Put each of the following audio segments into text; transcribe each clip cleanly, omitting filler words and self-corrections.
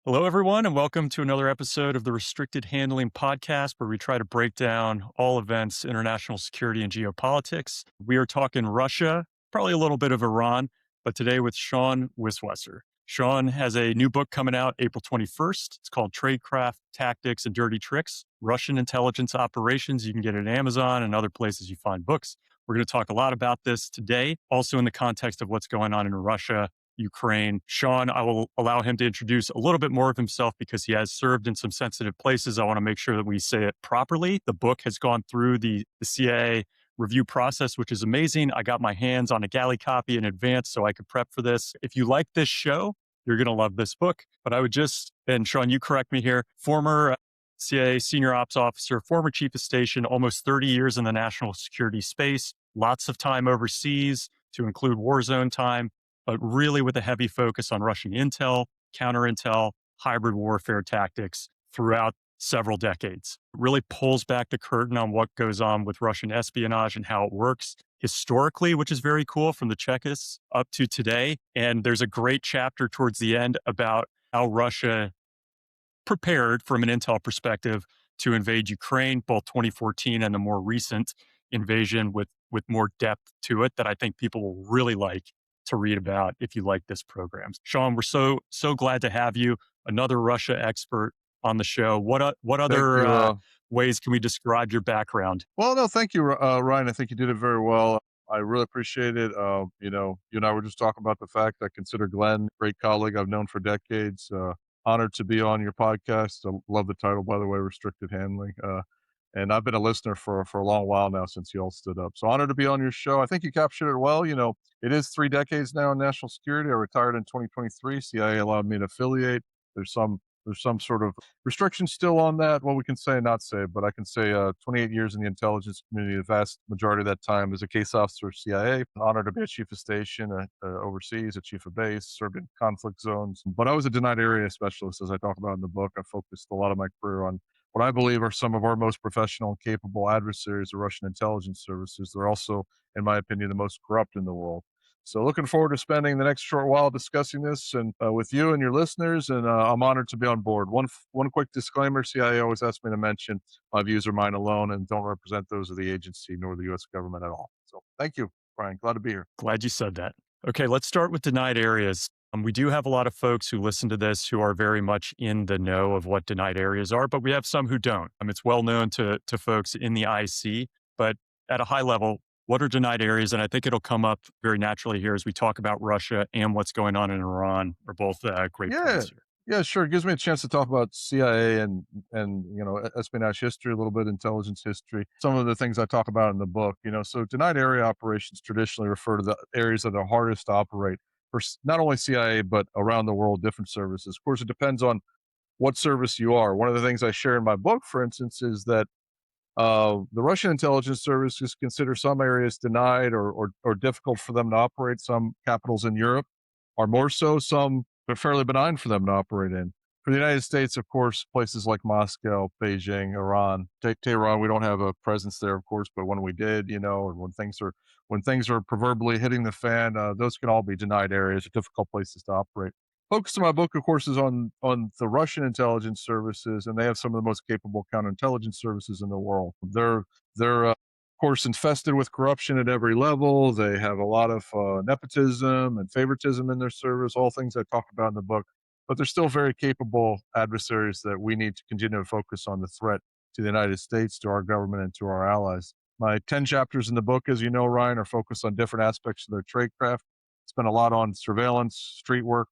Hello, everyone, and welcome to another episode of the Restricted Handling Podcast, where we try to break down all events, international security, and geopolitics. We are talking Russia, probably a little bit of Iran, but today with Sean Wiswesser. Sean has a new book coming out April 21st. It's called Tradecraft Tactics and Dirty Tricks, Russian Intelligence Operations. You can get it at Amazon and other places you find books. We're going to talk a lot about this today, also in the context of what's going on in Russia, Ukraine. Sean, I will allow him to introduce a little bit more of himself because he has served in some sensitive places. I want to make sure that we say it properly. The book has gone through the CIA review process, which is amazing. I got my hands on a galley copy in advance so I could prep for this. If you like this show, you're going to love this book. But I would and Sean, you correct me here, former CIA senior ops officer, former chief of station, almost 30 years in the national security space, lots of time overseas to include war zone time, but really with a heavy focus on Russian intel, counterintel, hybrid warfare tactics throughout several decades. It really pulls back the curtain on what goes on with Russian espionage and how it works historically, which is very cool, from the Chekists up to today. And there's a great chapter towards the end about how Russia prepared from an intel perspective to invade Ukraine, both 2014 and the more recent invasion with more depth to it that I think people will really like to read about if you like this program. Sean, we're so glad to have you, another Russia expert on the show. What Thank other you. ways can we describe your background? Well, no, thank you, Ryan. I think you did it very well. I really appreciate it. You and I were just talking about the fact I consider Glenn a great colleague I've known for decades. Honored to be on your podcast. I love the title, by the way, Restricted Handling. And I've been a listener for a long while now since you all stood up. So honored to be on your show. I think you captured it well. It is 3 decades now in national security. I retired in 2023. CIA allowed me to affiliate. There's some sort of restriction still on that. Well, we can say and not say, but I can say 28 years in the intelligence community, the vast majority of that time as a case officer of CIA. Honored to be a chief of station overseas, a chief of base, served in conflict zones. But I was a denied area specialist, as I talk about in the book. I focused a lot of my career on what I believe are some of our most professional and capable adversaries, the Russian intelligence services. They're also, in my opinion, the most corrupt in the world. So looking forward to spending the next short while discussing this and with you and your listeners, and I'm honored to be on board. One quick disclaimer: CIA always asks me to mention my views are mine alone and don't represent those of the agency nor the U.S. government at all. So thank you, Brian. Glad to be here. Glad you said that. Okay, let's start with denied areas. We do have a lot of folks who listen to this who are very much in the know of what denied areas are, but we have some who don't. It's well known to folks in the IC, but at a high level, what are denied areas? And I think it'll come up very naturally here as we talk about Russia and what's going on in Iran are both great Yeah, points here. yeah, sure. It gives me a chance to talk about CIA and espionage history, a little bit intelligence history. Some of the things I talk about in the book. So denied area operations traditionally refer to the areas that are hardest to operate for not only CIA but around the world, different services. Of course, it depends on what service you are. One of the things I share in my book, for instance, is that the Russian intelligence services consider some areas denied or difficult for them to operate. Some capitals in Europe are more so. Some are fairly benign for them to operate in. For the United States, of course, places like Moscow, Beijing, Iran, Tehran, we don't have a presence there, of course, but when we did, and when things are proverbially hitting the fan, those can all be denied areas or difficult places to operate. Focus of my book, of course, is on the Russian intelligence services, and they have some of the most capable counterintelligence services in the world. They're of course infested with corruption at every level. They have a lot of nepotism and favoritism in their service, all things I talk about in the book. But they're still very capable adversaries that we need to continue to focus on the threat to the United States, to our government, and to our allies. My 10 chapters in the book, as you know, Ryan, are focused on different aspects of their tradecraft. Spent a lot on surveillance, street work,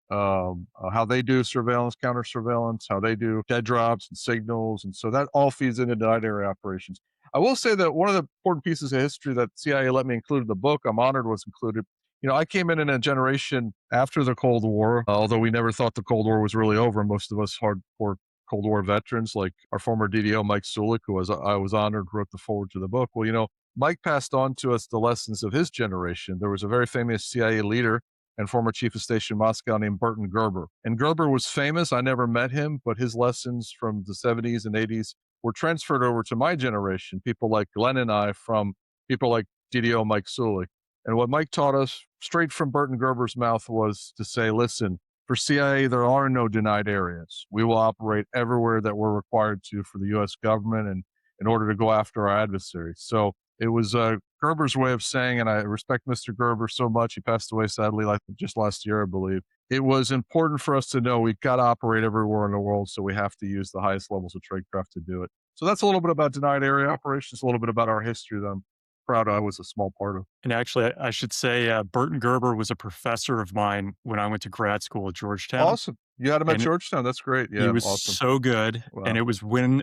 how they do surveillance, counter surveillance, how they do dead drops and signals. And so that all feeds into denied area operations. I will say that one of the important pieces of history that CIA let me include in the book, I'm honored was included. I came in a generation after the Cold War, although we never thought the Cold War was really over. Most of us hardcore Cold War veterans, like our former DDO, Mike Sulik, who I was honored, wrote the forward to the book. Well, Mike passed on to us the lessons of his generation. There was a very famous CIA leader and former chief of station in Moscow named Burton Gerber. And Gerber was famous. I never met him, but his lessons from the 70s and 80s were transferred over to my generation, people like Glenn and I, from people like DDO Mike Sulik. And what Mike taught us straight from Burton Gerber's mouth was to say, listen, For CIA, there are no denied areas. We will operate everywhere that we're required to for the U.S. government and in order to go after our adversaries. So it was Gerber's way of saying, and I respect Mr. Gerber so much. He passed away sadly, like just last year, I believe. It was important for us to know we've got to operate everywhere in the world, so we have to use the highest levels of tradecraft to do it. So that's a little bit about denied area operations, a little bit about our history that I'm proud I was a small part of. And actually, I should say Burton Gerber was a professor of mine when I went to grad school at Georgetown. Awesome. You had him at And Georgetown. That's great. he Yeah, was awesome. so good, and Wow. it was when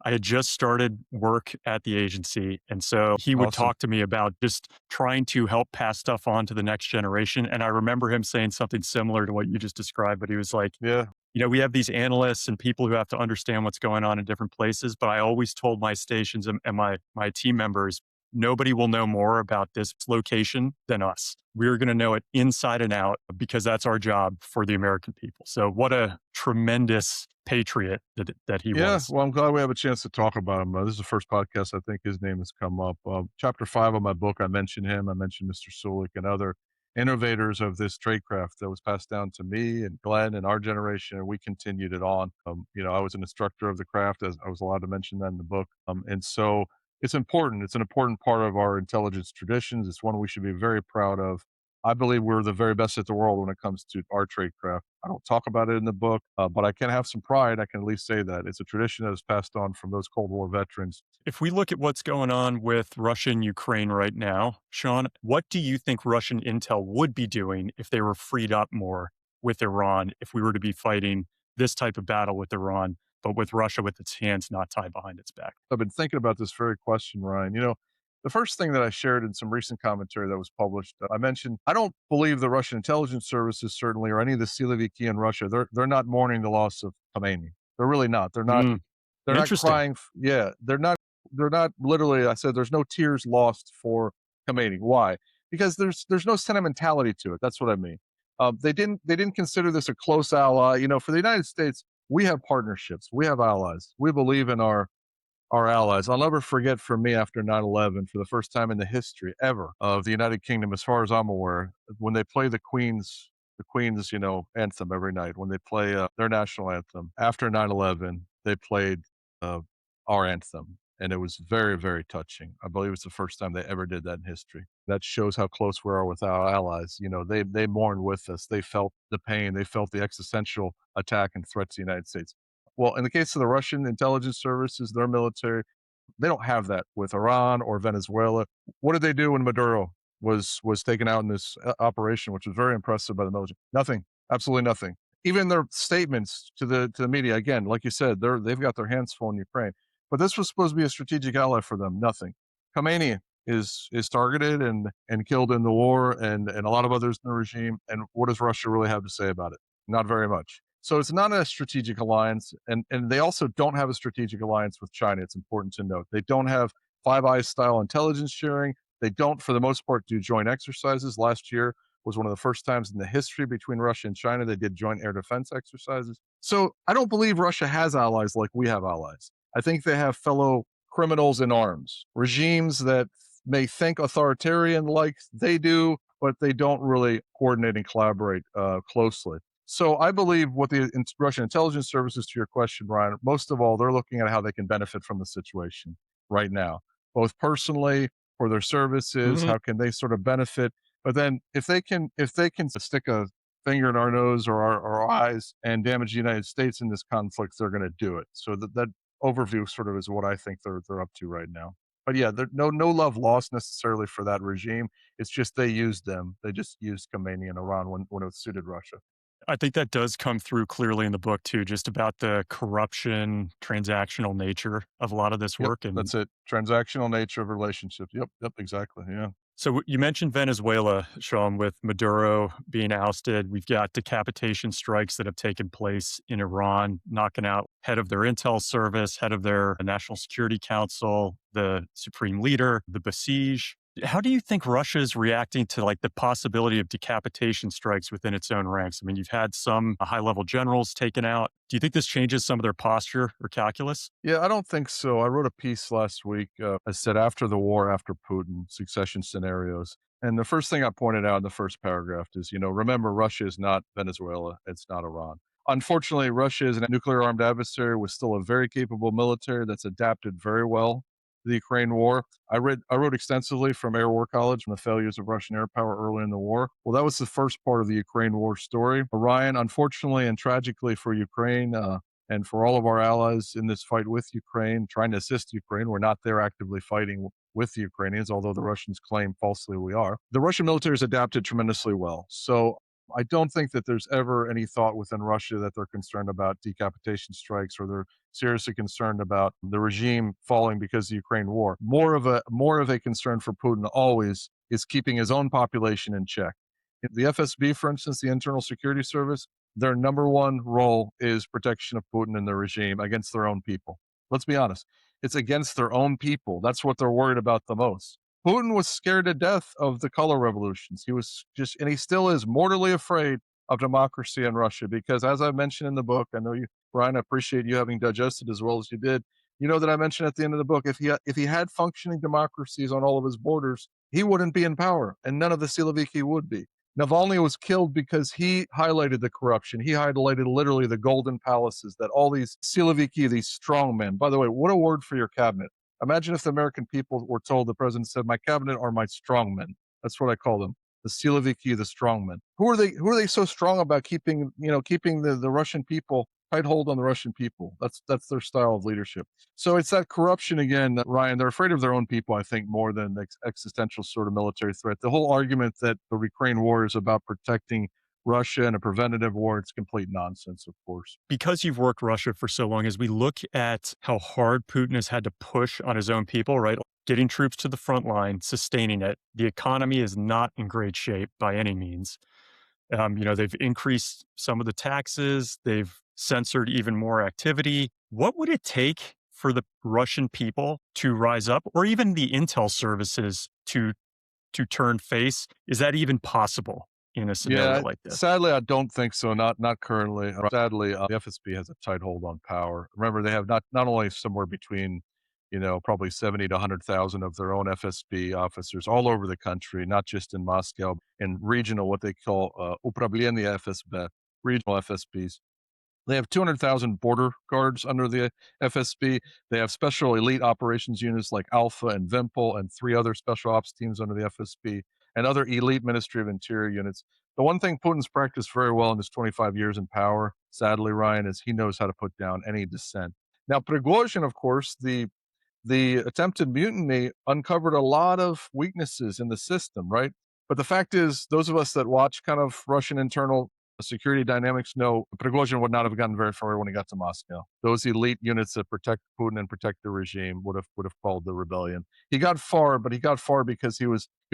I had just started work at the agency, and so he would Awesome. talk to me about just trying to help pass stuff on to the next generation, and I remember him saying something similar to what you just described, but he was like, Yeah. we have these analysts and people who have to understand what's going on in different places, but I always told my stations and my team members, nobody will know more about this location than us. We're going to know it inside and out because that's our job for the American people. So what a tremendous patriot that he Yeah. was. Well, I'm glad we have a chance to talk about him. This is the first podcast I think his name has come up. Chapter 5 of my book, I mentioned him. I mentioned Mr. Sulik and other innovators of this tradecraft that was passed down to me and Glenn and our generation, and we continued it on. I was an instructor of the craft, as I was allowed to mention that in the book. And so it's important. It's an important part of our intelligence traditions. It's one we should be very proud of. I believe we're the very best at the world when it comes to our tradecraft. I don't talk about it in the book, but I can have some pride. I can at least say that it's a tradition that is passed on from those Cold War veterans. If we look at what's going on with Russia and Ukraine right now, Sean, what do you think Russian intel would be doing if they were freed up more with Iran, if we were to be fighting this type of battle with Iran, but with Russia with its hands not tied behind its back? I've been thinking about this very question, Ryan. The first thing that I shared in some recent commentary that was published, I mentioned I don't believe the Russian intelligence services, certainly, or any of the Siloviki in Russia, they're not mourning the loss of Khomeini. They're really not. They're not. Mm, They're not interesting. crying. Yeah, they're not. They're not literally. I said there's no tears lost for Khomeini. Why? Because there's no sentimentality to it. That's what I mean. They didn't consider this a close ally. For the United States, we have partnerships. We have allies. We believe in our allies. I'll never forget for me after 9/11, for the first time in the history ever of the United Kingdom, as far as I'm aware, when they play the Queen's, anthem every night, when they play their national anthem after 9/11, they played uh, our anthem. And it was very, very touching. I believe it's the first time they ever did that in history. That shows how close we are with our allies. They mourned with us. They felt the pain. They felt the existential attack and threat to the United States. Well, in the case of the Russian intelligence services, their military, they don't have that with Iran or Venezuela. What did they do when Maduro was taken out in this operation, which was very impressive by the military? Nothing, absolutely nothing. Even their statements to the media, again, like you said, they've got their hands full in Ukraine. But this was supposed to be a strategic ally for them. Nothing. Khomeini is targeted and killed in the war, and a lot of others in the regime. And what does Russia really have to say about it? Not very much. So it's not a strategic alliance, and they also don't have a strategic alliance with China. It's important to note they don't have Five Eyes style intelligence sharing. They don't, for the most part, do joint exercises. Last year was one of the first times in the history between Russia and China they did joint air defense exercises. So I don't believe Russia has allies like we have allies. I think they have fellow criminals in arms, regimes that may think authoritarian like they do, but they don't really coordinate and collaborate closely. So I believe what the Russian intelligence services, to your question, Ryan, most of all, they're looking at how they can benefit from the situation right now, both personally for their services. Mhm. How can they sort of benefit? But then if they can stick a finger in our nose or our eyes and damage the United States in this conflict, they're going to do it. So that overview sort of is what I think they're up to right now. But yeah, no love lost necessarily for that regime. It's just they used them. They just used Khomeini and Iran when it suited Russia. I think that does come through clearly in the book too, just about the corruption, transactional nature of a lot of this Yep, work. And that's it. Transactional nature of relationships. Yep, exactly. Yeah. so you mentioned Venezuela, Sean, with Maduro being ousted. We've got decapitation strikes that have taken place in Iran, knocking out head of their intel service, head of their National Security Council, the supreme leader, the Basij. How do you think Russia is reacting to like the possibility of decapitation strikes within its own ranks? I mean, you've had some high-level generals taken out. Do you think this changes some of their posture or calculus? Yeah, I don't think so. I wrote a piece last week. I said after the war, after Putin, succession scenarios. And the first thing I pointed out in the first paragraph is, remember, Russia is not Venezuela. It's not Iran. Unfortunately, Russia is a nuclear armed adversary with still a very capable military that's adapted very well to the Ukraine war. I wrote extensively from Air War College on the failures of Russian air power early in the war. Well, that was the first part of the Ukraine war story. Ryan, unfortunately and tragically for Ukraine, and for all of our allies in this fight with Ukraine, trying to assist Ukraine, we're not there actively fighting with the Ukrainians, although the Russians claim falsely we are. The Russian military has adapted tremendously well. So I don't think that there's ever any thought within Russia that they're concerned about decapitation strikes or they're seriously concerned about the regime falling because of the Ukraine war. More of a concern for Putin always is keeping his own population in check. The FSB, for instance, the Internal Security Service, their number one role is protection of Putin and the regime against their own people. Let's be honest. It's against their own people. That's what they're worried about the most. Putin was scared to death of the color revolutions. And he still is mortally afraid of democracy in Russia because, as I mentioned in the book, I know you, Brian, I appreciate you having digested as well as you did. You know that I mentioned at the end of the book, if he had functioning democracies on all of his borders, he wouldn't be in power, and none of the Siloviki would be. Navalny was killed because he highlighted the corruption. He highlighted literally the golden palaces that all these Siloviki, these strong men, by the way, what a word for your cabinet. Imagine if the American people were told, the president said, my cabinet are my strong men. That's what I call them. The Siloviki, the strong men. Who are they so strong about keeping the Russian people, tight hold on the Russian people? That's their style of leadership. So it's that corruption again, Ryan. They're afraid of their own people, I think, more than the existential sort of military threat. The whole argument that the Ukraine war is about protecting Russia and a preventative war, it's complete nonsense, of course. Because you've worked Russia for so long, as we look at how hard Putin has had to push on his own people, right? Getting troops to the front line, sustaining it. The economy is not in great shape by any means. They've increased some of the taxes. They've censored even more activity. What would it take for the Russian people to rise up, or even the intel services to turn face? Is that even possible in a scenario Yeah, like this? sadly, I don't think so. Not currently. Sadly, the FSB has a tight hold on power. Remember, they have not only somewhere between, probably 70 to 100,000 of their own FSB officers all over the country, not just in Moscow, in regional, what they call upravlение FSB, regional FSBs. They have 200,000 border guards under the FSB. They have special elite operations units like Alpha and Vimpel and 3 other special ops teams under the FSB and other elite Ministry of Interior units. The one thing Putin's practiced very well in his 25 years in power, sadly, Ryan, is he knows how to put down any dissent. Now, Prigozhin, of course, the attempted mutiny uncovered a lot of weaknesses in the system, right? But the fact is, those of us that watch kind of Russian internal security dynamics know Prigozhin would not have gotten very far when he got to Moscow. Those elite units that protect Putin and protect the regime would have quelled the rebellion. He got far, but he got far because he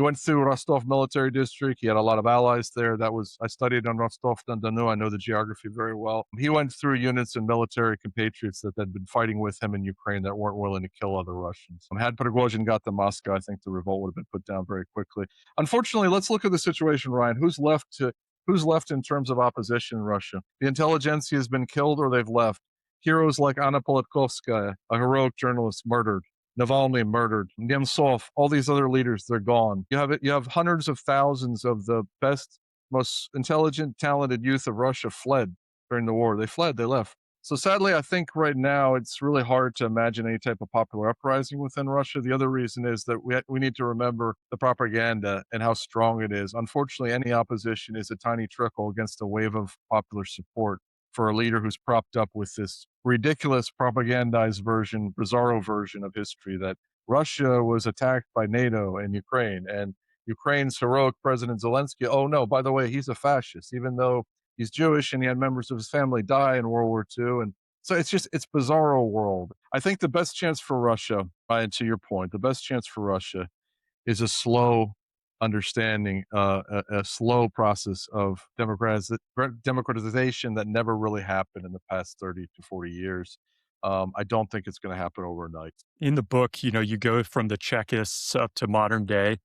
went through Rostov military district. He had a lot of allies there. I studied on Rostov-on-Don. I know the geography very well. He went through units and military compatriots that had been fighting with him in Ukraine that weren't willing to kill other Russians. Had Prigozhin got to Moscow, I think the revolt would have been put down very quickly. Unfortunately, let's look at the situation, Ryan. Who's left in terms of opposition in Russia? The intelligentsia has been killed or they've left. Heroes like Anna Politkovskaya, a heroic journalist, murdered. Navalny murdered. Nemtsov, all these other leaders, they're gone. You have hundreds of thousands of the best, most intelligent, talented youth of Russia fled during the war. They fled, they left. So sadly, I think right now it's really hard to imagine any type of popular uprising within Russia. The other reason is that we need to remember the propaganda and how strong it is. Unfortunately, any opposition is a tiny trickle against a wave of popular support for a leader who's propped up with this ridiculous propagandized version, bizarro version of history that Russia was attacked by NATO and Ukraine, and Ukraine's heroic President Zelensky, oh no, by the way, he's a fascist, even though he's Jewish and he had members of his family die in World War II. And so it's bizarro world. I think the best chance for Russia, Ryan, to your point, the best chance for Russia is a slow understanding, a slow process of democratization that never really happened in the past 30 to 40 years. I don't think it's going to happen overnight. In the book, you go from the Chekists up to modern day.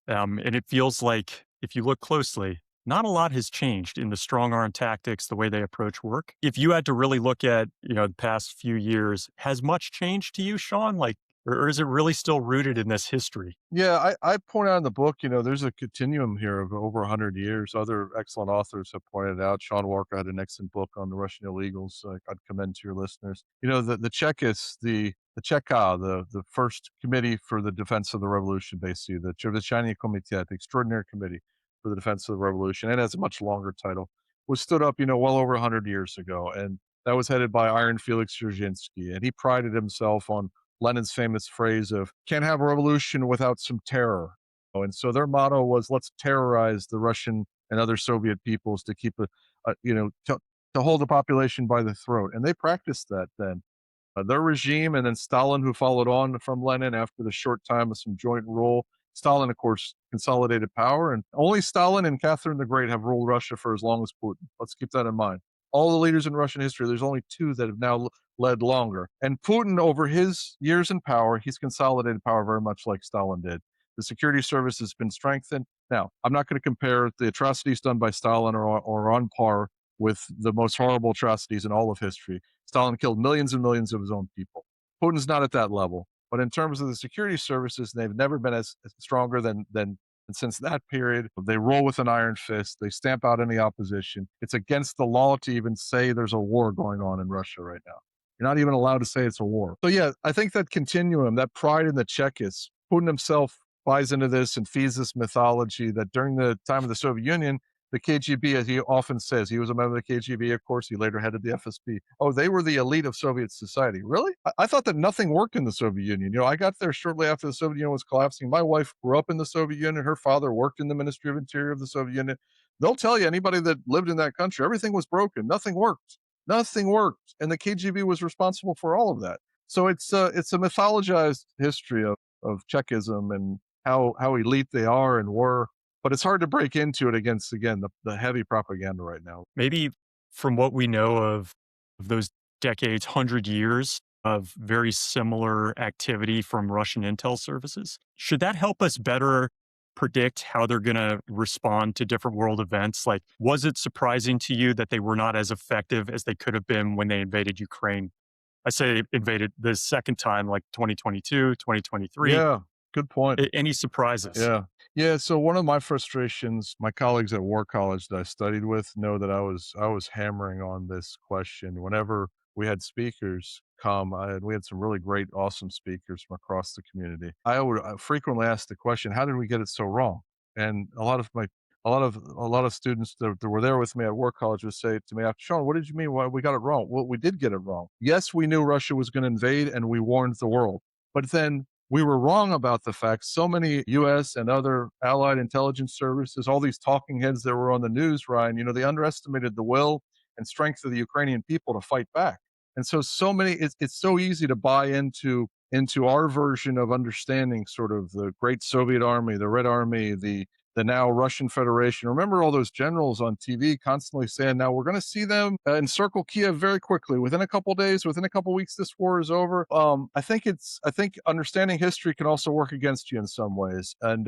And it feels like, if you look closely, not a lot has changed in the strong arm tactics, the way they approach work. If you had to really look at, the past few years, has much changed to you, Sean? Like, or is it really still rooted in this history? Yeah, I point out in the book, there's a continuum here of over 100 years. Other excellent authors have pointed out. Sean Walker had an excellent book on the Russian illegals. I'd commend to your listeners. The Chekists, the Cheka, the first committee for the defense of the revolution, basically, the Chervechanye Komitet, the Extraordinary Committee for the Defense of the Revolution, and has a much longer title, was stood up, well over 100 years ago. And that was headed by Iron Felix Dzerzhinsky. And he prided himself on Lenin's famous phrase of "can't have a revolution without some terror." And so their motto was, "Let's terrorize the Russian and other Soviet peoples to keep to hold the population by the throat." And they practiced that then. Their regime, and then Stalin, who followed on from Lenin after the short time of some joint rule. Stalin, of course, consolidated power, and only Stalin and Catherine the Great have ruled Russia for as long as Putin. Let's keep that in mind. All the leaders in Russian history, there's only two that have now led longer. And Putin, over his years in power, he's consolidated power very much like Stalin did. The security service has been strengthened. Now, I'm not going to compare the atrocities done by Stalin or on par with the most horrible atrocities in all of history. Stalin killed millions and millions of his own people. Putin's not at that level. But in terms of the security services, they've never been as stronger than and since that period. They roll with an iron fist. They stamp out any opposition. It's against the law to even say there's a war going on in Russia right now. You're not even allowed to say it's a war. So yeah, I think that continuum, that pride in the Chekists, Putin himself buys into this and feeds this mythology that during the time of the Soviet Union, the KGB, as he often says, he was a member of the KGB, of course. He later headed the FSB. Oh, they were the elite of Soviet society. Really? I thought that nothing worked in the Soviet Union. I got there shortly after the Soviet Union was collapsing. My wife grew up in the Soviet Union. Her father worked in the Ministry of Interior of the Soviet Union. They'll tell you, anybody that lived in that country, everything was broken. Nothing worked. Nothing worked. And the KGB was responsible for all of that. So it's a mythologized history of Chekism and how elite they are and were. But it's hard to break into it against, again, the heavy propaganda right now. Maybe from what we know of those decades, 100 years of very similar activity from Russian intel services, should that help us better predict how they're going to respond to different world events? Like, was it surprising to you that they were not as effective as they could have been when they invaded Ukraine? I say invaded the second time, like 2022, 2023. Yeah, good point. Any surprises? Yeah. Yeah, so one of my frustrations, my colleagues at War College that I studied with know that I was hammering on this question whenever we had speakers come. We had some really great, awesome speakers from across the community. I would frequently ask the question, "How did we get it so wrong?" And a lot of students that were there with me at War College would say to me after, "Sean, what did you mean? Why we got it wrong?" Well, we did get it wrong. Yes, we knew Russia was going to invade, and we warned the world. But then we were wrong about the fact so many US and other allied intelligence services, all these talking heads that were on the news, Ryan, they underestimated the will and strength of the Ukrainian people to fight back. And so many, it's so easy to buy into our version of understanding sort of the great Soviet army, the Red Army, the now Russian Federation. Remember all those generals on TV constantly saying, "Now we're going to see them encircle Kiev very quickly. Within a couple days, within a couple weeks, this war is over." I think understanding history can also work against you in some ways. And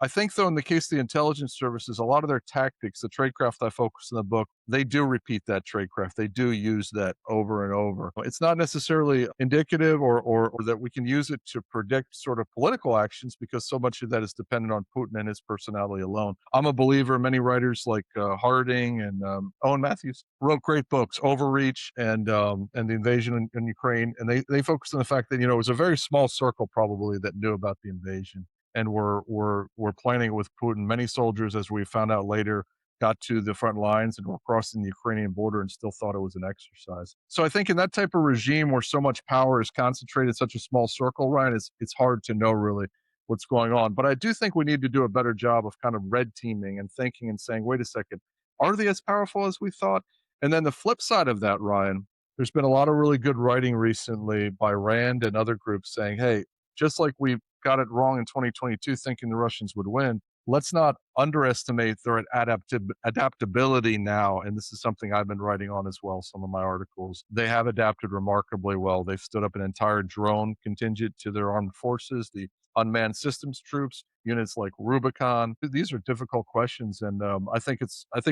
I think, though, in the case of the intelligence services, a lot of their tactics, the tradecraft I focus in the book, they do repeat that tradecraft. They do use that over and over. It's not necessarily indicative or that we can use it to predict sort of political actions, because so much of that is dependent on Putin and his personality alone. I'm a believer. Many writers like Harding and Owen Matthews wrote great books, Overreach and the invasion in Ukraine. And they focused on the fact that, it was a very small circle probably that knew about the invasion and were planning it with Putin. Many soldiers, as we found out later, got to the front lines and were crossing the Ukrainian border and still thought it was an exercise. So I think in that type of regime where so much power is concentrated in such a small circle, Ryan, it's hard to know really what's going on. But I do think we need to do a better job of kind of red teaming and thinking and saying, wait a second, are they as powerful as we thought? And then the flip side of that, Ryan, there's been a lot of really good writing recently by Rand and other groups saying, hey, just like we got it wrong in 2022 thinking the Russians would win, let's not underestimate their adaptability now. And this is something I've been writing on as well, some of my articles. They have adapted remarkably well. They've stood up an entire drone contingent to their armed forces, the unmanned systems troops, units like Rubicon. These are difficult questions, and I think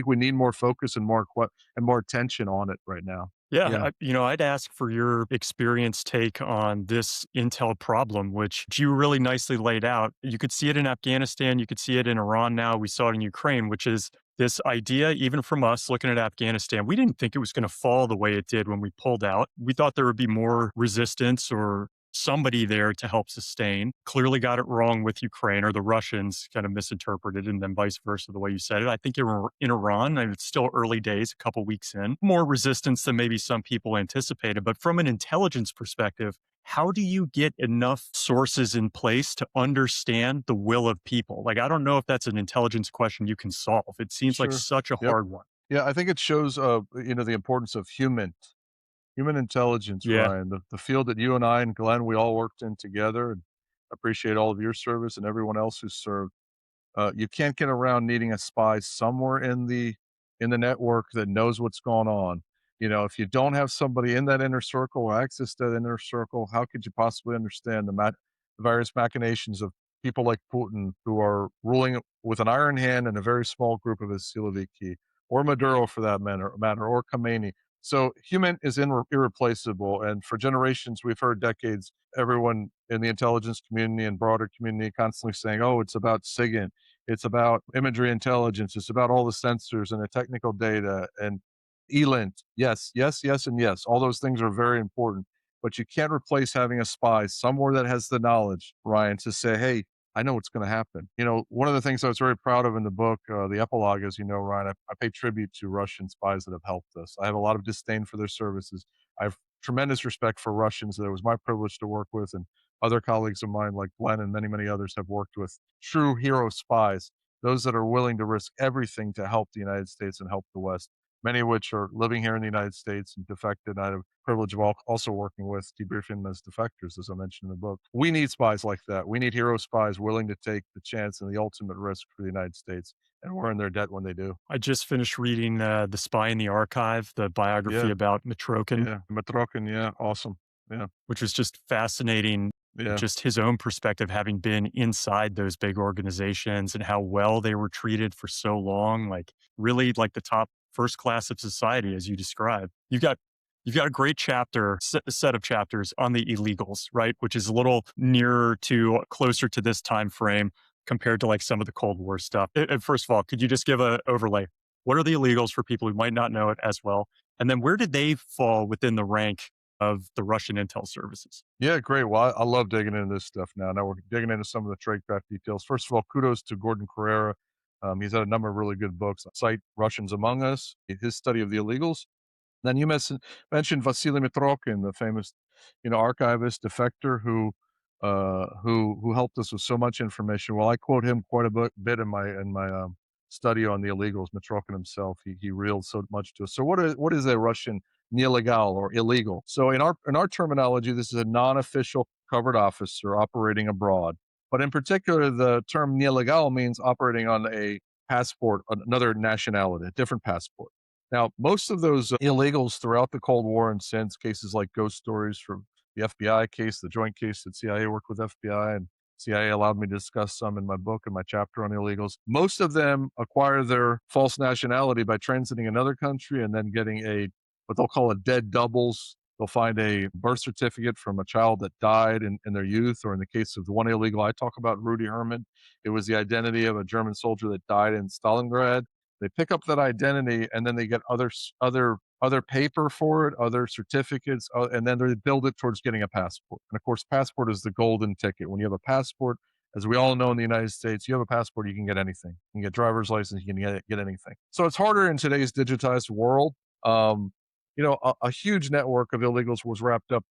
we need more focus and more attention on it right now. Yeah, Yeah, I'd ask for your experience take on this intel problem, which you really nicely laid out. You could see it in Afghanistan, you could see it in Iran now, we saw it in Ukraine, which is this idea, even from us looking at Afghanistan, we didn't think it was going to fall the way it did when we pulled out. We thought there would be more resistance or somebody there to help sustain. Clearly got it wrong with Ukraine, or the Russians kind of misinterpreted, and then vice versa, the way you said it. I think in Iran, and it's still early days, a couple weeks in, more resistance than maybe some people anticipated. But from an intelligence perspective, how do you get enough sources in place to understand the will of people? Like, I don't know if that's an intelligence question you can solve. It seems like sure. such a Yep. hard one. Yeah, I think it shows, the importance of human intelligence, Yeah. Ryan, the field that you and I and Glenn, we all worked in together, and appreciate all of your service and everyone else who served. You can't get around needing a spy somewhere in the network that knows what's going on. If you don't have somebody in that inner circle or access to that inner circle, how could you possibly understand the various machinations of people like Putin who are ruling with an iron hand and a very small group of his Siloviki, or Maduro for that matter, or Khomeini. So human is irreplaceable, and for generations, we've heard decades, everyone in the intelligence community and broader community constantly saying, "Oh, it's about SIGINT, it's about imagery intelligence. It's about all the sensors and the technical data and ELINT." Yes, yes, yes, and yes. All those things are very important. But you can't replace having a spy somewhere that has the knowledge, Ryan, to say, hey, I know what's going to happen. One of the things I was very proud of in the book, the epilogue, as you know, Ryan, I pay tribute to Russian spies that have helped us. I have a lot of disdain for their services. I have tremendous respect for Russians that it was my privilege to work with, and other colleagues of mine like Glenn and many, many others have worked with true hero spies, those that are willing to risk everything to help the United States and help the West, many of which are living here in the United States and defected. I have the privilege of also working with, debriefing them as defectors, as I mentioned in the book. We need spies like that. We need hero spies willing to take the chance and the ultimate risk for the United States, and we're in their debt when they do. I just finished reading The Spy in the Archive, the biography Yeah, about Mitrokin, yeah. Matrokin, yeah, awesome. Yeah, which was just fascinating. yeah. Just his own perspective, having been inside those big organizations and how well they were treated for so long, like really like the top first class of society, as you described. You've got a great set of chapters on the illegals, right? Which is a little closer to this time frame compared to like some of the Cold War stuff. And first of all, could you just give an overlay? What are the illegals for people who might not know it as well? And then where did they fall within the rank of the Russian intel services? Yeah, great. Well, I love digging into this stuff now. Now we're digging into some of the tradecraft details. First of all, kudos to Gordon Carrera. He's had a number of really good books. Cite Russians Among Us, his study of the illegals. Then you mentioned Vasily Mitrokin, the famous, archivist, defector who helped us with so much information. Well, I quote him quite a bit in my study on the illegals. Mitrokin himself, he reeled so much to us. So what is a Russian nelegal or illegal? So in our terminology, this is a non-official covered officer operating abroad. But in particular, the term nelegal means operating on a passport, another nationality, a different passport. Now, most of those illegals throughout the Cold War and since, cases like ghost stories from the FBI case, the joint case that CIA worked with FBI, and CIA allowed me to discuss some in my book and my chapter on illegals. Most of them acquire their false nationality by transiting another country and then getting what they'll call a dead doubles. They'll find a birth certificate from a child that died in their youth, or in the case of the one illegal I talk about, Rudy Herman, it was the identity of a German soldier that died in Stalingrad. They pick up that identity, and then they get other paper for it, other certificates, and then they build it towards getting a passport. And of course, passport is the golden ticket. When you have a passport, as we all know in the United States, you have a passport, you can get anything. You can get driver's license, you can get anything. So it's harder in today's digitized world. A huge network of illegals was wrapped up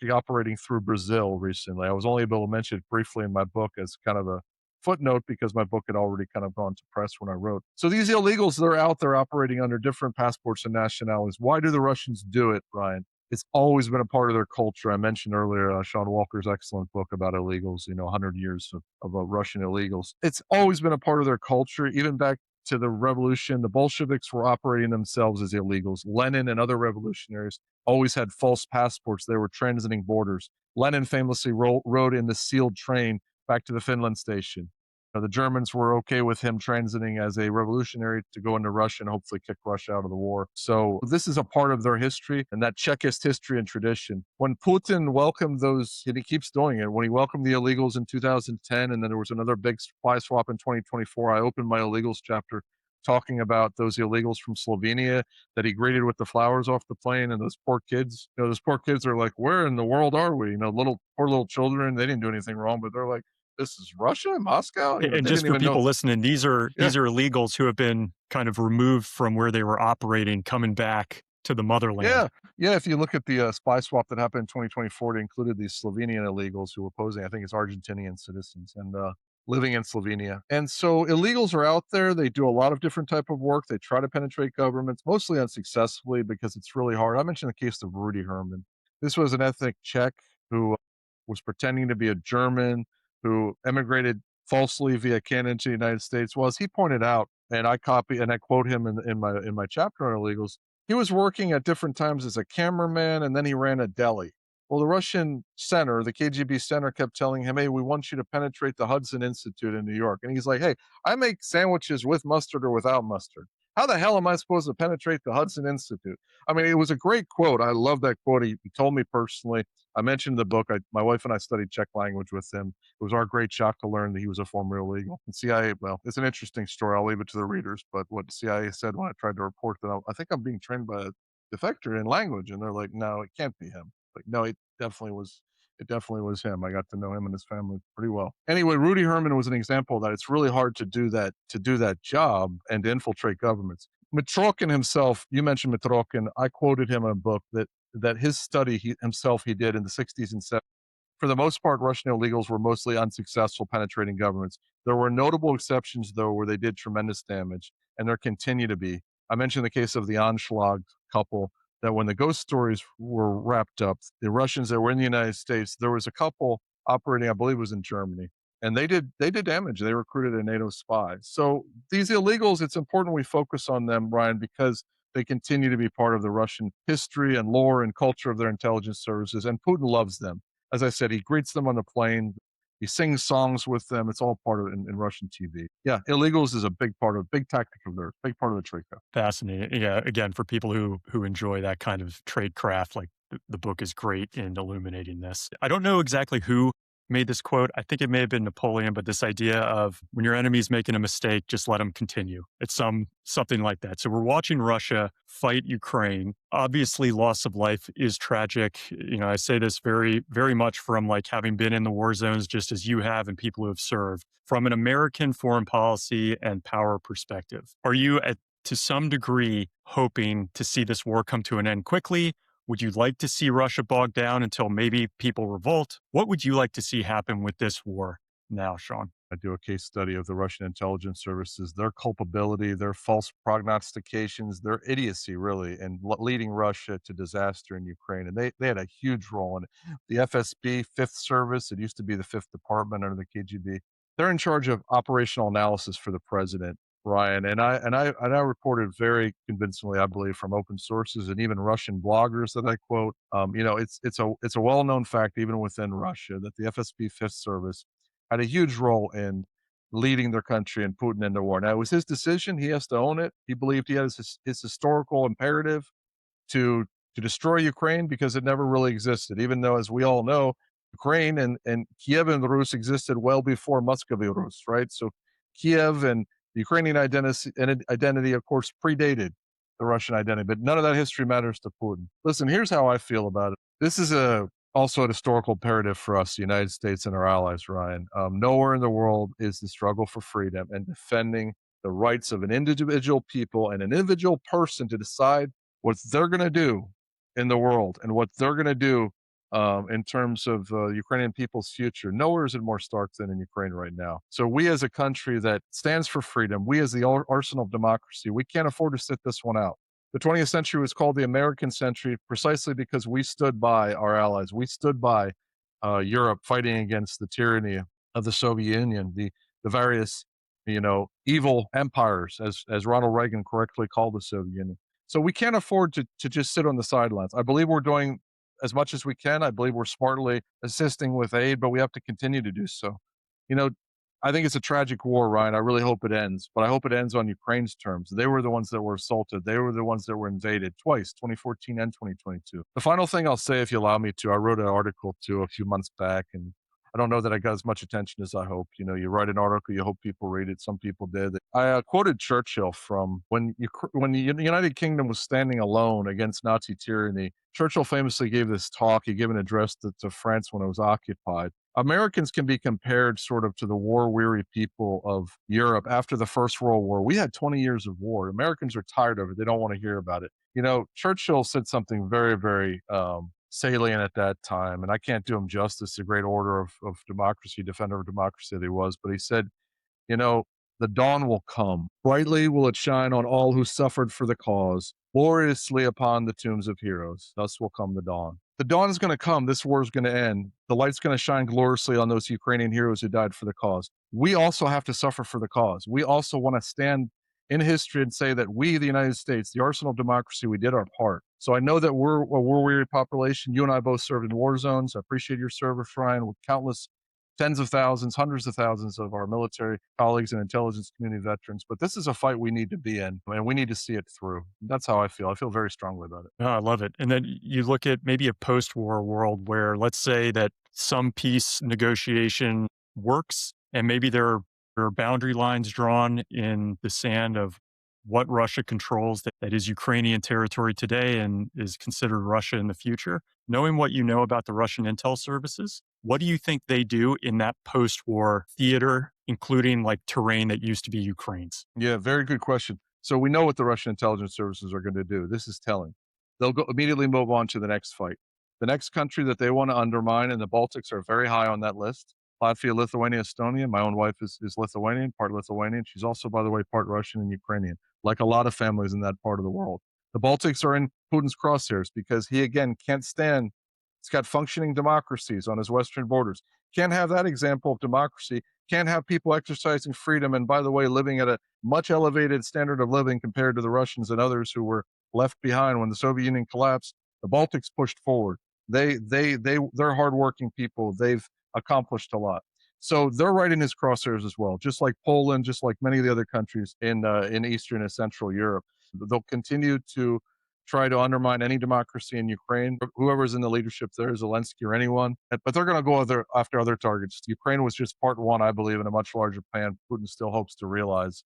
operating through Brazil recently. I was only able to mention it briefly in my book as kind of a footnote because my book had already kind of gone to press when I wrote. So these illegals, they're out there operating under different passports and nationalities. Why do the Russians do it, Brian? It's always been a part of their culture. I mentioned earlier Sean Walker's excellent book about illegals, 100 years of Russian illegals. It's always been a part of their culture, even back to the revolution. The Bolsheviks were operating themselves as illegals. Lenin and other revolutionaries always had false passports. They were transiting borders. Lenin famously rode in the sealed train back to the Finland station. The Germans were okay with him transiting as a revolutionary to go into Russia and hopefully kick Russia out of the war. So this is a part of their history and that Chekist history and tradition. When Putin welcomed those, and he keeps doing it, when he welcomed the illegals in 2010, and then there was another big spy swap in 2024, I opened my illegals chapter talking about those illegals from Slovenia that he greeted with the flowers off the plane, and those poor kids. Those poor kids are like, "Where in the world are we?" Little children. They didn't do anything wrong, but they're like, "This is Russia, Moscow." And They just didn't for even know. people listening, these are Yeah, illegals who have been kind of removed from where they were operating, coming back to the motherland. yeah, yeah. If you look at the spy swap that happened in 2024, it included these Slovenian illegals who were posing, I think it's Argentinian citizens, and living in Slovenia. And so illegals are out there. They do a lot of different type of work. They try to penetrate governments, mostly unsuccessfully because it's really hard. I mentioned the case of Rudy Herman. This was an ethnic Czech who was pretending to be a German who emigrated falsely via Canada to the United States. Well, as he pointed out, and I copy and I quote him in my chapter on illegals, he was working at different times as a cameraman, and then he ran a deli. Well, the Russian center, the KGB center, kept telling him, "Hey, we want you to penetrate the Hudson Institute in New York." And he's like, "Hey, I make sandwiches with mustard or without mustard. How the hell am I supposed to penetrate the Hudson Institute?" I mean, it was a great quote. I love that quote. He told me personally. I mentioned in the book, my wife and I studied Czech language with him. It was our great shock to learn that he was a former illegal. And CIA, well, it's an interesting story. I'll leave it to the readers. But what the CIA said when I tried to report that I think I'm being trained by a defector in language, and they're like, "No, it can't be him." Like, no, definitely was. It definitely was him. I got to know him and his family pretty well. Anyway, Rudy Herman was an example that it's really hard to do that job and to infiltrate governments. Mitrokhin himself, you mentioned Mitrokhin. I quoted him in a book that his study he did in the 60s and 70s. For the most part, Russian illegals were mostly unsuccessful penetrating governments. There were notable exceptions, though, where they did tremendous damage, and there continue to be. I mentioned the case of the Anschlag couple, that when the ghost stories were wrapped up, the Russians that were in the United States, there was a couple operating, I believe it was in Germany, and they did damage. They recruited a NATO spy. So these illegals, it's important we focus on them, Ryan, because they continue to be part of the Russian history and lore and culture of their intelligence services, and Putin loves them. As I said, he greets them on the plane. He sings songs with them. It's all part of it in Russian TV. Yeah, illegals is a big tactic of theirs, big part of the Tradecraft. Fascinating. Yeah, again, for people who enjoy that kind of trade craft, like the book is great in illuminating this. I don't know exactly who made this quote. I think it may have been Napoleon, but this idea of when your enemy's making a mistake, just let them continue. It's something like that. So we're watching Russia fight Ukraine. Obviously, loss of life is tragic. I say this very, very much from like having been in the war zones, just as you have, and people who have served. From an American foreign policy and power perspective, are you to some degree hoping to see this war come to an end quickly? Would you like to see Russia bogged down until maybe people revolt? What would you like to see happen with this war now, Sean? I do a case study of the Russian intelligence services, their culpability, their false prognostications, their idiocy, really, and leading Russia to disaster in Ukraine. And they had a huge role in it. The FSB, Fifth Service, it used to be the Fifth Department under the KGB. They're in charge of operational analysis for the president, Ryan. And I reported very convincingly, I believe, from open sources and even Russian bloggers that I quote. It's a well known fact even within Russia that the FSB Fifth Service had a huge role in leading their country and Putin into war. Now, it was his decision. He has to own it. He believed he had his historical imperative to destroy Ukraine because it never really existed, even though, as we all know, Ukraine and Kiev and the Rus existed well before Muscovy Rus, right? So Kiev and the Ukrainian identity, of course, predated the Russian identity, but none of that history matters to Putin. Listen, here's how I feel about it. This is also a historical imperative for us, the United States and our allies, Ryan. Nowhere in the world is the struggle for freedom and defending the rights of an individual people and an individual person to decide what they're going to do in the world and what they're going to do in terms of Ukrainian people's future. Nowhere is it more stark than in Ukraine right now. So we as a country that stands for freedom, we as the arsenal of democracy, we can't afford to sit this one out. The 20th century was called the American century precisely because we stood by our allies. We stood by Europe fighting against the tyranny of the Soviet Union, the various evil empires, as Ronald Reagan correctly called the Soviet Union. So we can't afford to just sit on the sidelines. I believe we're doing as much as we can. I believe we're smartly assisting with aid, but we have to continue to do so. You know, I think it's a tragic war, Ryan. I really hope it ends, but I hope it ends on Ukraine's terms. They were the ones that were assaulted. They were the ones that were invaded twice, 2014 and 2022. The final thing I'll say, if you allow me to, I wrote an article too a few months back, and I don't know that I got as much attention as I hoped. You write an article, you hope people read it. Some people did. I quoted Churchill from when the United Kingdom was standing alone against Nazi tyranny. Churchill famously gave this talk. He gave an address to France when it was occupied. Americans can be compared sort of to the war-weary people of Europe after the First World War. We had 20 years of war. Americans are tired of it. They don't want to hear about it. Churchill said something very, very salient at that time, and I can't do him justice, the great order of democracy, defender of democracy that he was, but he said, you know, the dawn will come. Brightly will it shine on all who suffered for the cause, gloriously upon the tombs of heroes. Thus will come the dawn. The dawn is going to come. This war is going to end. The light's going to shine gloriously on those Ukrainian heroes who died for the cause. We also have to suffer for the cause. We also want to stand in history and say that we, the United States, the arsenal of democracy, we did our part. So I know that we're a war-weary population. You and I both served in war zones. I appreciate your service, Ryan, with countless tens of thousands, hundreds of thousands of our military colleagues and intelligence community veterans. But this is a fight we need to be in, and we need to see it through. That's how I feel. I feel very strongly about it. Oh, I love it. And then you look at maybe a post-war world where, let's say that some peace negotiation works, and maybe there are boundary lines drawn in the sand of what Russia controls that is Ukrainian territory today and is considered Russia in the future. Knowing what you know about the Russian intel services, what do you think they do in that post-war theater, including like terrain that used to be Ukraine's? Yeah, very good question. So we know what the Russian intelligence services are going to do. This is telling. They'll go immediately move on to the next fight. The next country that they want to undermine, and the Baltics are very high on that list. Latvia, Lithuania, Estonia. My own wife is Lithuanian, part Lithuanian. She's also, by the way, part Russian and Ukrainian, like a lot of families in that part of the world. The Baltics are in Putin's crosshairs because he, again, can't stand, he's got functioning democracies on his western borders. Can't have that example of democracy. Can't have people exercising freedom and, by the way, living at a much elevated standard of living compared to the Russians and others who were left behind when the Soviet Union collapsed. The Baltics pushed forward. They're hardworking people. They've accomplished a lot. So they're right in his crosshairs as well, just like Poland, just like many of the other countries in Eastern and Central Europe. They'll continue to try to undermine any democracy in Ukraine, whoever's in the leadership there, Zelensky or anyone. But they're going to go after other targets. Ukraine was just part one, I believe, in a much larger plan Putin still hopes to realize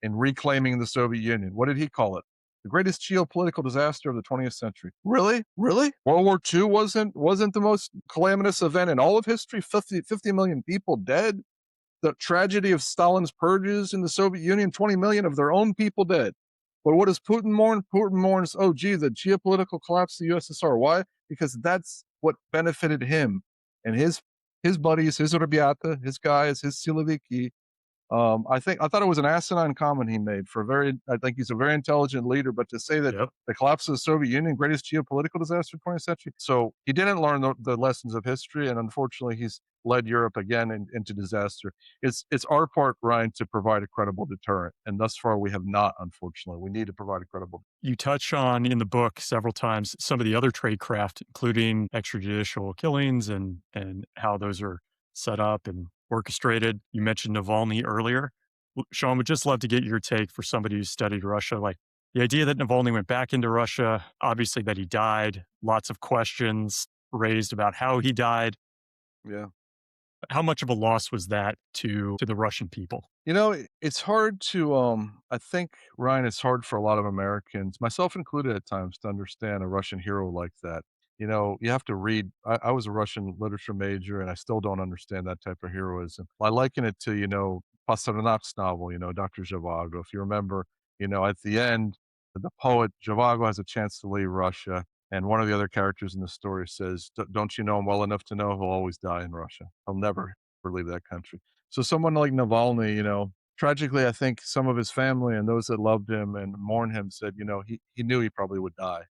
in reclaiming the Soviet Union. What did he call it? The greatest geopolitical disaster of the 20th century. Really? Really? World War II wasn't the most calamitous event in all of history? 50 million people dead? The tragedy of Stalin's purges in the Soviet Union, 20 million of their own people dead. But what does Putin mourn? Putin mourns, oh, gee, the geopolitical collapse of the USSR. Why? Because that's what benefited him and his buddies, his Rubiata, his guys, his Siloviki. I thought it was an asinine comment he made I think he's a very intelligent leader, but to say that Yep. the collapse of the Soviet Union, greatest geopolitical disaster of the 20th century. So he didn't learn the lessons of history. And unfortunately, he's led Europe again into disaster. It's our part, Ryan, to provide a credible deterrent. And thus far, we have not, unfortunately. We need to provide a credible. You touch on in the book several times some of the other tradecraft, including extrajudicial killings and how those are set up and orchestrated. You mentioned Navalny earlier. Sean, would just love to get your take for somebody who studied Russia. Like the idea that Navalny went back into Russia, obviously that he died, lots of questions raised about how he died. Yeah. How much of a loss was that to the Russian people? It's hard to, I think, Ryan, it's hard for a lot of Americans, myself included at times, to understand a Russian hero like that. You have to read. I was a Russian literature major, and I still don't understand that type of heroism. I liken it to, Pasternak's novel, Dr. Zhivago. If you remember, at the end, the poet Zhivago has a chance to leave Russia. And one of the other characters in the story says, don't you know him well enough to know he'll always die in Russia? He'll never leave that country. So someone like Navalny, Tragically, I think some of his family and those that loved him and mourned him said, he knew he probably would die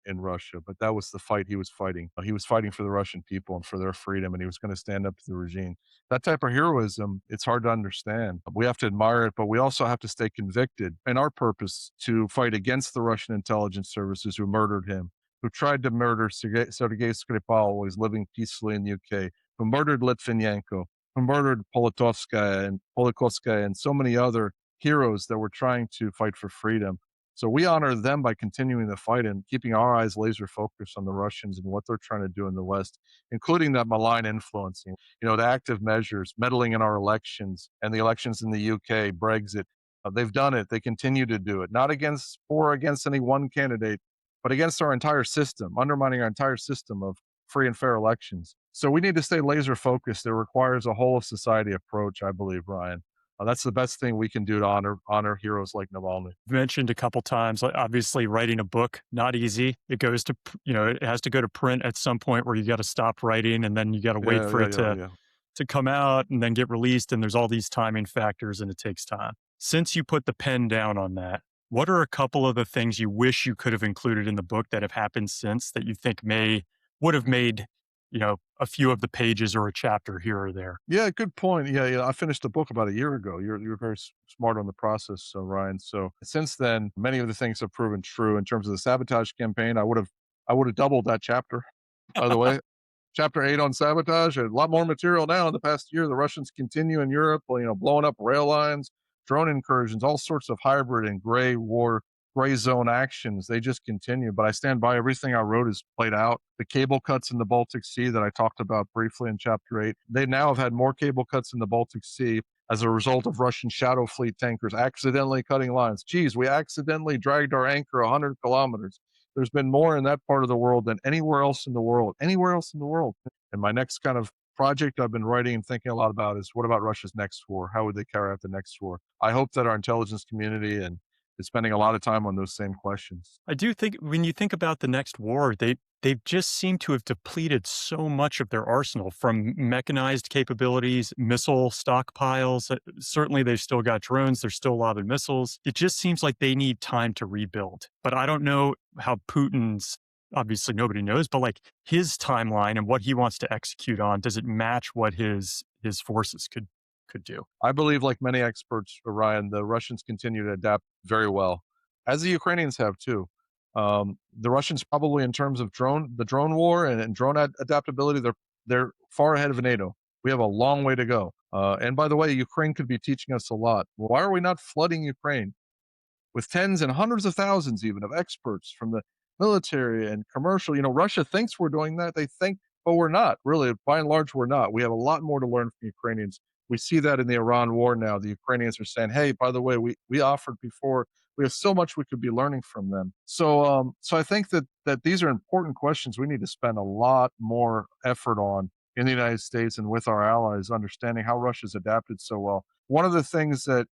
in Russia, but that was the fight he was fighting. He was fighting for the Russian people and for their freedom, and he was going to stand up to the regime. That type of heroism, it's hard to understand. We have to admire it, but we also have to stay convicted in our purpose to fight against the Russian intelligence services who murdered him, who tried to murder Sergei Skripal while he's living peacefully in the UK, who murdered Litvinenko, who murdered Politkovskaya and so many other heroes that were trying to fight for freedom. So we honor them by continuing the fight and keeping our eyes laser focused on the Russians and what they're trying to do in the West, including that malign influencing, the active measures, meddling in our elections and the elections in the UK, Brexit. They've done it. They continue to do it, not against any one candidate, but against our entire system, undermining our entire system of free and fair elections. So we need to stay laser focused. It requires a whole of society approach, I believe, Ryan. That's the best thing we can do to honor heroes like Navalny. You mentioned a couple times, like, obviously writing a book, not easy. It goes to, it has to go to print at some point where you got to stop writing and then you got to wait Yeah, for yeah, it yeah, yeah. to come out and then get released. And there's all these timing factors and it takes time. Since you put the pen down on that, what are a couple of the things you wish you could have included in the book that have happened since that you think would have made, a few of the pages or a chapter here or there? Yeah, good point. Yeah, yeah. I finished the book about a year ago. You're very smart on the process, so Ryan. So since then, many of the things have proven true in terms of the sabotage campaign. I would have doubled that chapter. By the way, chapter 8 on sabotage. A lot more material now in the past year. The Russians continue in Europe, blowing up rail lines, drone incursions, all sorts of hybrid and gray zone actions. They just continue. But I stand by everything I wrote is played out. The cable cuts in the Baltic Sea that I talked about briefly in chapter 8, they now have had more cable cuts in the Baltic Sea as a result of Russian shadow fleet tankers accidentally cutting lines. Geez, we accidentally dragged our anchor 100 kilometers. There's been more in that part of the world than anywhere else in the world, And my next kind of project I've been writing and thinking a lot about is, what about Russia's next war? How would they carry out the next war? I hope that our intelligence community and is spending a lot of time on those same questions. I do think when you think about the next war, they just seem to have depleted so much of their arsenal, from mechanized capabilities, missile stockpiles. Certainly, they've still got drones. There's still a lot of missiles. It just seems like they need time to rebuild. But I don't know how Putin's, obviously nobody knows, but like his timeline and what he wants to execute on, does it match what his forces could do? I believe, like many experts, Ryan, the Russians continue to adapt very well, as the Ukrainians have too. The Russians probably, in terms of the drone war and drone adaptability, they're far ahead of NATO. We have a long way to go. And by the way, Ukraine could be teaching us a lot. Why are we not flooding Ukraine with tens and hundreds of thousands even of experts from the military and commercial? Russia thinks we're doing that. They think, but we're not. Really, by and large, we're not. We have a lot more to learn from Ukrainians. We see that in the Iran war now. The Ukrainians are saying, hey, by the way, we offered before. We have so much we could be learning from them. So I think that these are important questions we need to spend a lot more effort on in the United States and with our allies, understanding how Russia's adapted so well. One of the things that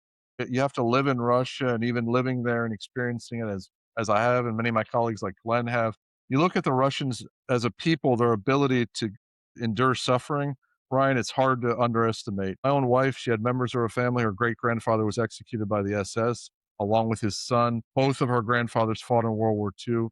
you have to live in Russia, and even living there and experiencing it as I have, and many of my colleagues like Glenn have, you look at the Russians as a people, their ability to endure suffering. Ryan, it's hard to underestimate. My own wife, she had members of her family. Her great grandfather was executed by the SS, along with his son. Both of her grandfathers fought in World War II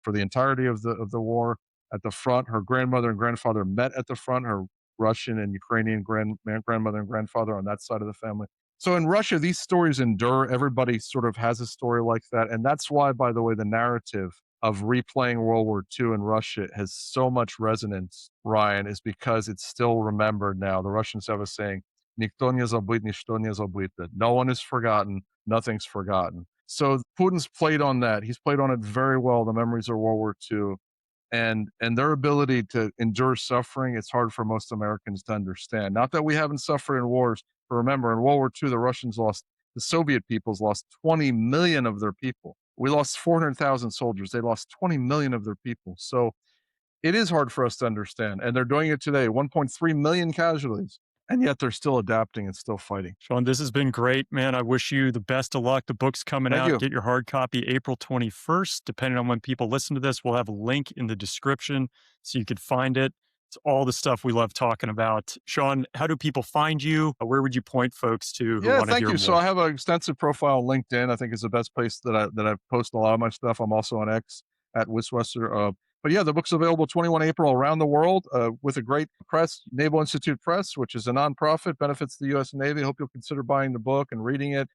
for the entirety of the war at the front. Her grandmother and grandfather met at the front. Her Russian and Ukrainian grandmother and grandfather on that side of the family. So in Russia, these stories endure. Everybody sort of has a story like that. And that's why, by the way, the narrative of replaying World War II in Russia has so much resonance, Ryan, is because it's still remembered now. The Russians have a saying, "Никто не забыт, ничто не забыто." No one is forgotten, nothing's forgotten. So Putin's played on that. He's played on it very well, the memories of World War II. And their ability to endure suffering, it's hard for most Americans to understand. Not that we haven't suffered in wars, but remember, in World War II, the Soviet peoples lost 20 million of their people. We lost 400,000 soldiers. They lost 20 million of their people. So it is hard for us to understand. And they're doing it today, 1.3 million casualties. And yet they're still adapting and still fighting. Sean, this has been great, man. I wish you the best of luck. The book's coming Thank out. you. Get your hard copy April 21st. Depending on when people listen to this, we'll have a link in the description so you could find it. It's It's all the stuff we love talking about. Sean, how do people find you? Where would you point folks to who Yeah, want to thank hear you. So more? I have an extensive profile on LinkedIn. I think is the best place that I post a lot of my stuff. I'm also on X at Wiswesser. But yeah, the book's available 21 April around the world with a great press, Naval Institute Press, which is a nonprofit, benefits the U.S. Navy. I hope you'll consider buying the book and reading it.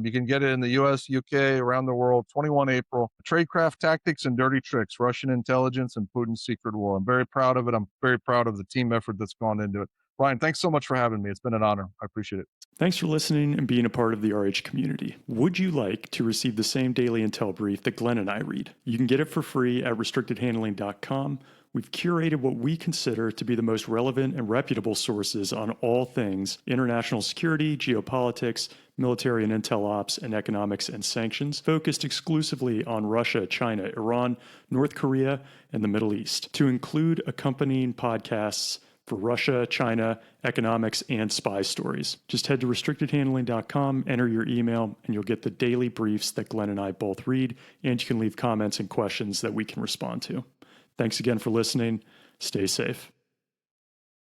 You can get it in the US, UK, around the world, 21 April. Tradecraft Tactics and Dirty Tricks, Russian Intelligence and Putin's Secret War. I'm very proud of it. I'm very proud of the team effort that's gone into it. Ryan, thanks so much for having me. It's been an honor. I appreciate it. Thanks for listening and being a part of the RH community. Would you like to receive the same daily intel brief that Glenn and I read? You can get it for free at restrictedhandling.com. We've curated what we consider to be the most relevant and reputable sources on all things international security, geopolitics, military and intel ops, and economics and sanctions, focused exclusively on Russia, China, Iran, North Korea, and the Middle East, to include accompanying podcasts for Russia, China, economics, and spy stories. Just head to restrictedhandling.com, enter your email, and you'll get the daily briefs that Glenn and I both read, and you can leave comments and questions that we can respond to. Thanks again for listening. Stay safe.